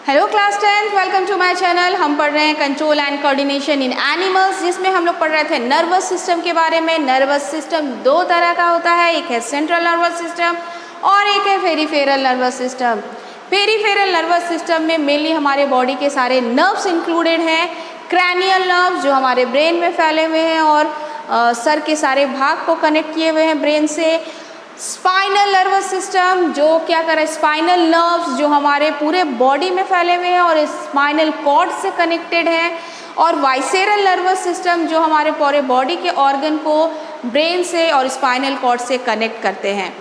Hello class 10th, welcome to my channel. हम पढ़ रहे हैं control and coordination in animals, जिसमें हम लोग पढ़ रहे थे नर्वस सिस्टम के बारे में। नर्वस सिस्टम दो तरह का होता है, एक है सेंट्रल नर्वस सिस्टम और एक है peripheral nervous system. Peripheral nervous system में मेनली हमारे बॉडी के सारे नर्व्स इंक्लूडेड हैं। क्रैनियल नर्व्स जो हमारे ब्रेन में फैले हुए हैं और सर के सारे भाग को कनेक्ट किए हुए हैं ब्रेन से। स्पाइनल नर्वस सिस्टम जो क्या कर रहा है, स्पाइनल नर्व्स जो हमारे पूरे बॉडी में फैले हुए हैं और स्पाइनल कॉर्ड से कनेक्टेड है। और वाइसेरल नर्वस सिस्टम जो हमारे पूरे बॉडी के ऑर्गन को ब्रेन से और स्पाइनल कॉर्ड से कनेक्ट करते हैं।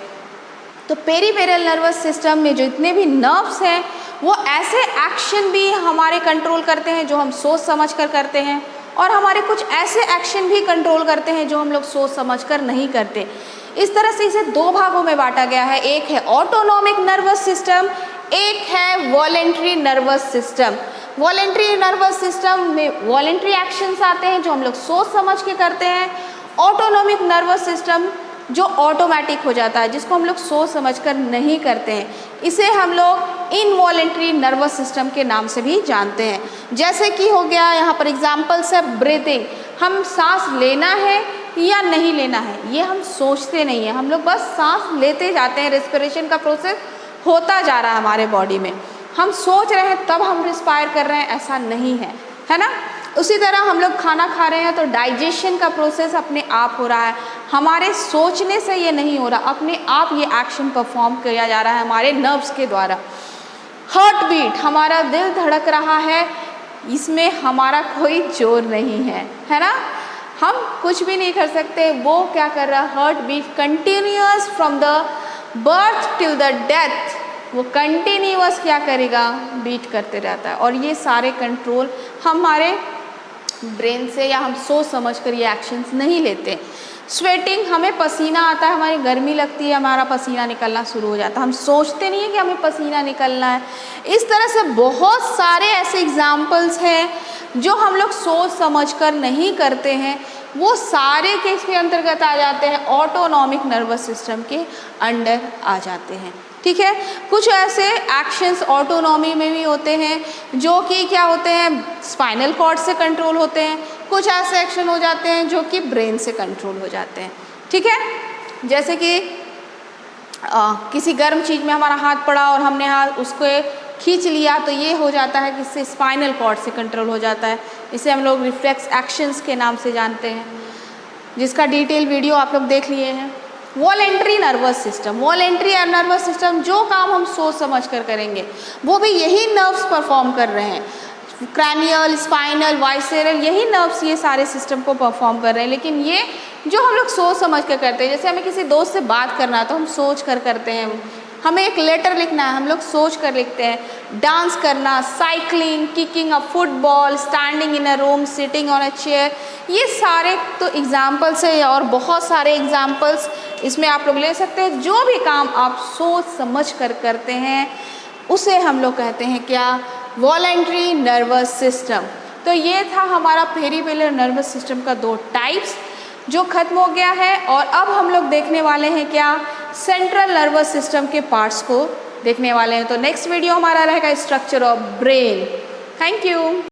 तो पेरिफेरल नर्वस सिस्टम में जो इतने भी नर्व्स हैं वो ऐसे एक्शन भी हमारे कंट्रोल करते हैं जो हम सोच समझ कर करते हैं, और हमारे कुछ ऐसे एक्शन भी कंट्रोल करते हैं जो हम लोग सोच समझ कर नहीं करते। इस तरह से इसे दो भागों में बांटा गया है, एक है ऑटोनॉमिक नर्वस सिस्टम, एक है voluntary nervous system. Voluntary nervous system में वॉलेंट्री एक्शंस आते हैं जो हम लोग सोच समझ के करते हैं। ऑटोनॉमिक नर्वस सिस्टम जो ऑटोमेटिक हो जाता है, जिसको हम लोग सोच समझ कर नहीं करते हैं, इसे हम लोग इनवॉलेंट्री नर्वस सिस्टम के नाम से भी जानते हैं। जैसे कि हो गया यहाँ पर एग्जाम्पल्स है ब्रीथिंग, हम सांस लेना है या नहीं लेना है ये हम सोचते नहीं है, हम लोग बस सांस लेते जाते हैं। रेस्पिरेशन का प्रोसेस होता जा रहा है हमारे बॉडी में, हम सोच रहे हैं तब हम रिस्पायर कर रहे हैं, ऐसा नहीं है, है ना। उसी तरह हम लोग खाना खा रहे हैं तो डाइजेशन का प्रोसेस अपने आप हो रहा है, हमारे सोचने से ये नहीं हो रहा, अपने आप ये एक्शन परफॉर्म किया जा रहा है हमारे नर्व्स के द्वारा। हार्ट बीट, हमारा दिल धड़क रहा है, इसमें हमारा कोई जोर नहीं है ना, हम कुछ भी नहीं कर सकते। वो क्या कर रहा है, heart beat continuous from the birth till the death, वो कंटिन्यूअस क्या करेगा, बीट करते रहता है। और ये सारे कंट्रोल हमारे ब्रेन से या हम सोच समझ कर ये एक्शंस नहीं लेते। स्वेटिंग, हमें पसीना आता है, हमारी गर्मी लगती है, हमारा पसीना निकलना शुरू हो जाता है, हम सोचते नहीं है कि हमें पसीना निकलना है। इस तरह से बहुत सारे ऐसे एग्जाम्पल्स हैं जो हम लोग सोच समझ कर नहीं करते हैं, वो सारे किसके अंतर्गत आ जाते हैं, ऑटोनॉमिक नर्वस सिस्टम के अंडर आ जाते हैं। ठीक है, कुछ ऐसे एक्शंस ऑटोनॉमी में भी होते हैं जो कि क्या होते हैं, स्पाइनल कॉर्ड से कंट्रोल होते हैं। कुछ ऐसे एक्शन हो जाते हैं जो कि ब्रेन से कंट्रोल हो जाते हैं। ठीक है, जैसे कि किसी गर्म चीज़ में हमारा हाथ पड़ा और हमने हाथ उसको खींच लिया तो ये हो जाता है कि इससे स्पाइनल कॉर्ड से कंट्रोल हो जाता है। इसे हम लोग रिफ्लेक्स एक्शंस के नाम से जानते हैं, जिसका डिटेल वीडियो आप लोग देख लिए हैं। Voluntary nervous system, voluntary nervous system जो काम हम सोच समझ कर करेंगे वो भी यही नर्व्स परफॉर्म कर रहे हैं। क्रैनियल, स्पाइनल, वाइसेरल, यही नर्व्स ये सारे सिस्टम को परफॉर्म कर रहे हैं। लेकिन ये जो हम लोग सोच समझ कर करते हैं, जैसे हमें किसी दोस्त से बात करना है तो हम सोच कर करते हैं, हमें एक लेटर लिखना है हम लोग सोच कर लिखते हैं। डांस करना, cycling, kicking a football, standing in a room, sitting on a chair, ये सारे तो एग्जाम्पल्स है और बहुत सारे एग्जाम्पल्स इसमें आप लोग ले सकते हैं। जो भी काम आप सोच समझ कर करते हैं उसे हम लोग कहते हैं क्या, वॉलेंट्री नर्वस सिस्टम। तो ये था हमारा पेरिफेरल नर्वस सिस्टम का दो टाइप्स जो खत्म हो गया है। और अब हम लोग देखने वाले हैं क्या, सेंट्रल नर्वस सिस्टम के पार्ट्स को देखने वाले हैं। तो नेक्स्ट वीडियो हमारा रहेगा structure of brain. Thank you.